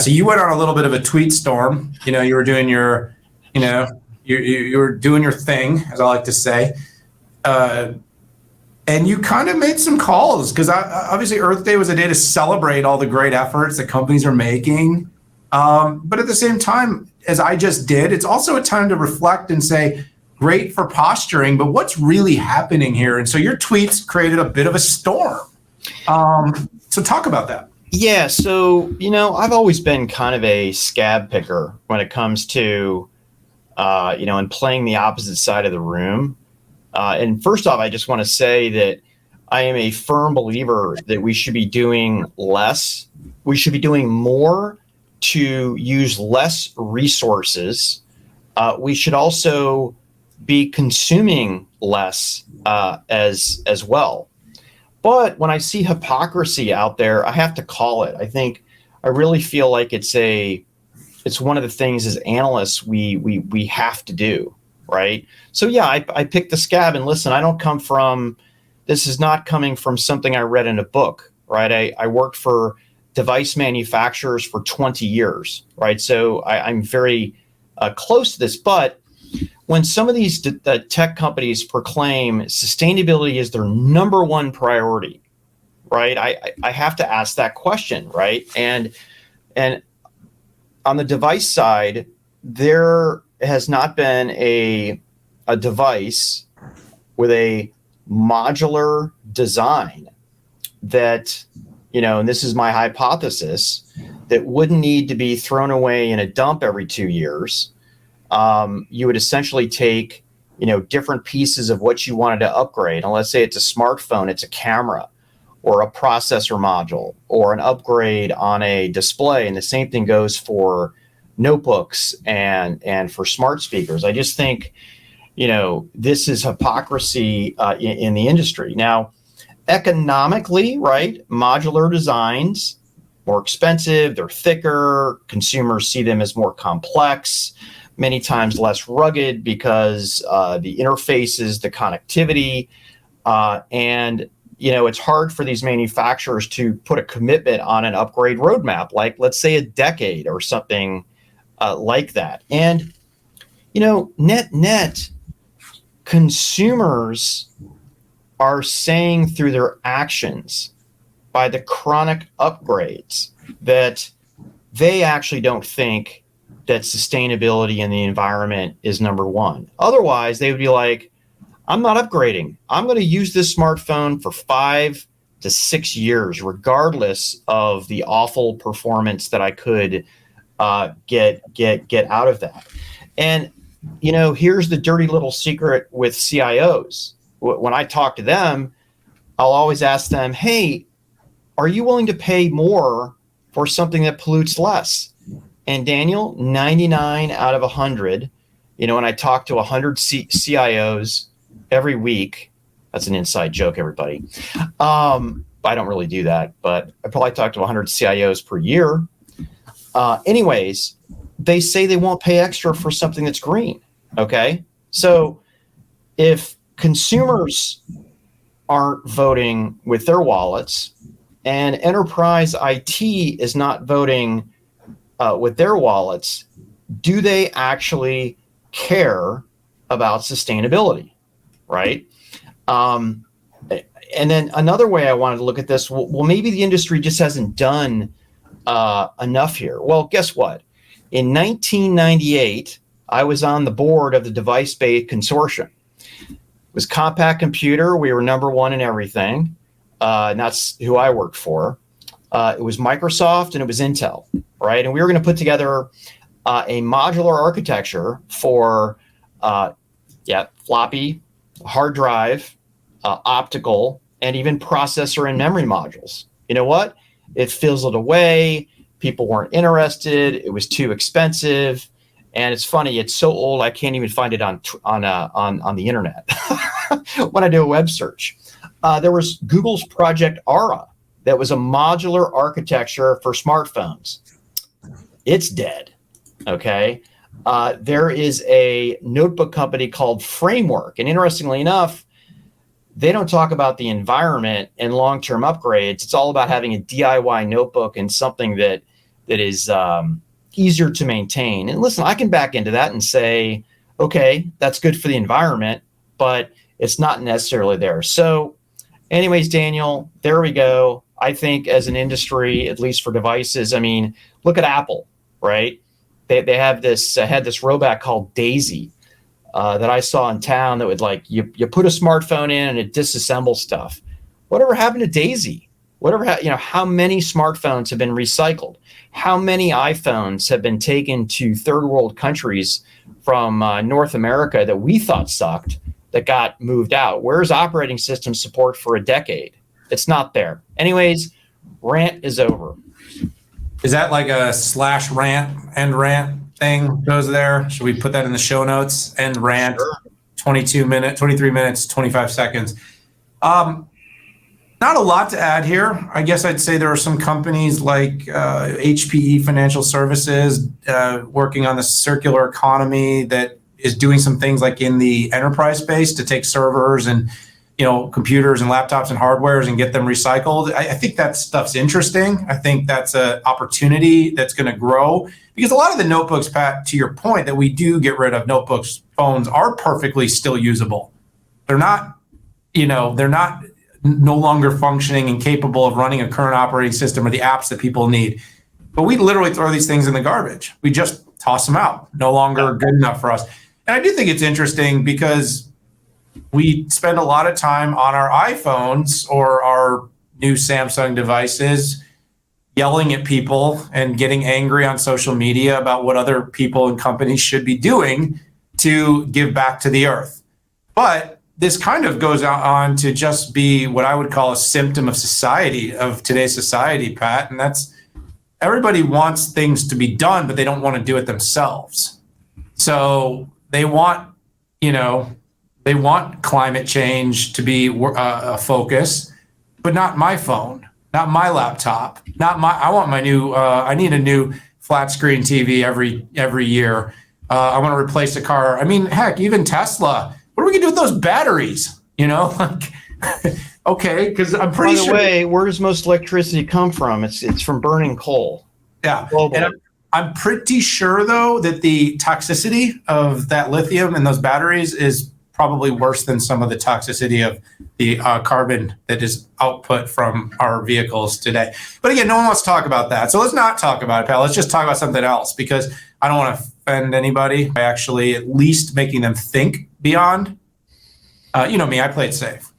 So you went on a little bit of a tweet storm. You were doing your, you were doing your thing, as I like to say. And you kind of made some calls because obviously Earth Day was a day to celebrate all the great efforts that companies are making. But at the same time, as I just did, it's also a time to reflect and say, great for posturing, but what's really happening here? And so your tweets created a bit of a storm. So talk about that. Yeah. So, I've always been kind of a scab picker when it comes to, and playing the opposite side of the room. And first off, I just want to say that I am a firm believer that we should be doing less. We should be doing more to use less resources. We should also be consuming less as well. But when I see hypocrisy out there, I have to call it. I really feel like it's one of the things as analysts we have to do, right? So yeah, I picked the scab, and listen, this is not coming from something I read in a book, right? I worked for device manufacturers for 20 years, right? So I'm very close to this, but when some of these tech companies proclaim sustainability is their number one priority, right? I have to ask that question, right? And on the device side, there has not been a device with a modular design that, and this is my hypothesis, that wouldn't need to be thrown away in a dump every 2 years. You would essentially take, different pieces of what you wanted to upgrade. And let's say it's a smartphone, it's a camera or a processor module or an upgrade on a display. And the same thing goes for notebooks and for smart speakers. I just think, this is hypocrisy in the industry. Now, economically, right, modular designs, more expensive, they're thicker, consumers see them as more complex, many times less rugged because the interfaces, the connectivity, and it's hard for these manufacturers to put a commitment on an upgrade roadmap, like let's say a decade or something like that. And net consumers are saying through their actions by the chronic upgrades that they actually don't think that sustainability in the environment is number one. Otherwise, they would be like, I'm not upgrading. I'm going to use this smartphone for 5 to 6 years, regardless of the awful performance that I could get out of that. And, here's the dirty little secret with CIOs. When I talk to them, I'll always ask them, hey, are you willing to pay more for something that pollutes less? And Daniel, 99 out of 100, and I talk to 100 CIOs every week. That's an inside joke, everybody. I don't really do that, but I probably talk to 100 CIOs per year. Anyways, they say they won't pay extra for something that's green. Okay. So if consumers aren't voting with their wallets and enterprise IT is not voting with their wallets, do they actually care about sustainability? Right. And then another way I wanted to look at this, well, maybe the industry just hasn't done enough here. Well, guess what? In 1998, I was on the board of the Device Bay Consortium. It was Compact Computer. We were number one in everything. And that's who I worked for. It was Microsoft and it was Intel, right? And we were going to put together a modular architecture for floppy, hard drive, optical, and even processor and memory modules. You know what? It fizzled away. People weren't interested. It was too expensive. And it's funny. It's so old I can't even find it on the internet when I do a web search. There was Google's Project Aura that was a modular architecture for smartphones. It's dead. Okay. There is a notebook company called Framework, and interestingly enough, they don't talk about the environment and long-term upgrades. It's all about having a DIY notebook and something that that is easier to maintain. And listen, I can back into that and say, okay, that's good for the environment, but it's not necessarily there. So anyways, Daniel, there we go. I think as an industry, at least for devices, I mean, look at Apple, right? They have this had this robot called Daisy that I saw in town that would like you put a smartphone in and it disassembles stuff. Whatever happened to Daisy? How many smartphones have been recycled? How many iPhones have been taken to third world countries from North America that we thought sucked that got moved out? Where's operating system support for a decade? It's not there. Anyways, rant is over. Is that like a end rant thing goes there? Should we put that in the show notes? End rant, Sure. 23 minutes, 25 seconds. Not a lot to add here. I guess I'd say there are some companies like HPE Financial Services working on the circular economy that is doing some things like in the enterprise space to take servers and computers and laptops and hardwares and get them recycled. I think that stuff's interesting. I think that's an opportunity that's going to grow because a lot of the notebooks, Pat, to your point, that we do get rid of notebooks, phones are perfectly still usable. They're not, no longer functioning and capable of running a current operating system or the apps that people need. But we literally throw these things in the garbage. We just toss them out. No longer good enough for us. And I do think it's interesting because we spend a lot of time on our iPhones or our new Samsung devices yelling at people and getting angry on social media about what other people and companies should be doing to give back to the earth. But this kind of goes on to just be what I would call a symptom of society, of today's society, Pat. And that's everybody wants things to be done, but they don't want to do it themselves. So they want climate change to be a focus, but not my phone, not my laptop, I need a new flat screen TV every year. I want to replace a car. I mean, heck, even Tesla. What are we gonna do with those batteries? Okay, because I'm pretty sure. By the way, where does most electricity come from? It's from burning coal. Yeah, globally. and I'm pretty sure though that the toxicity of that lithium and those batteries is probably worse than some of the toxicity of the carbon that is output from our vehicles today. But again, no one wants to talk about that, so let's not talk about it, pal. Let's just talk about something else because I don't want to offend anybody by actually at least making them think beyond. You know me, I play it safe.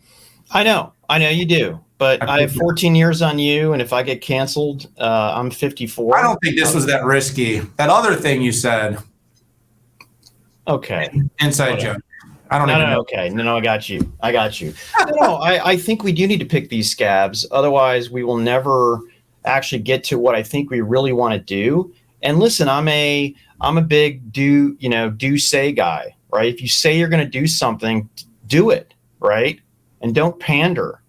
I know you do, but I have 14 years on you, and if I get canceled, I'm 54. I don't think this was that risky. That other thing you said. Okay. Inside joke. I don't even know. Okay. No, I got you. I think we do need to pick these scabs. Otherwise, we will never actually get to what I think we really want to do. And listen, I'm a big do say guy, right? If you say you're going to do something, do it, right? And don't pander.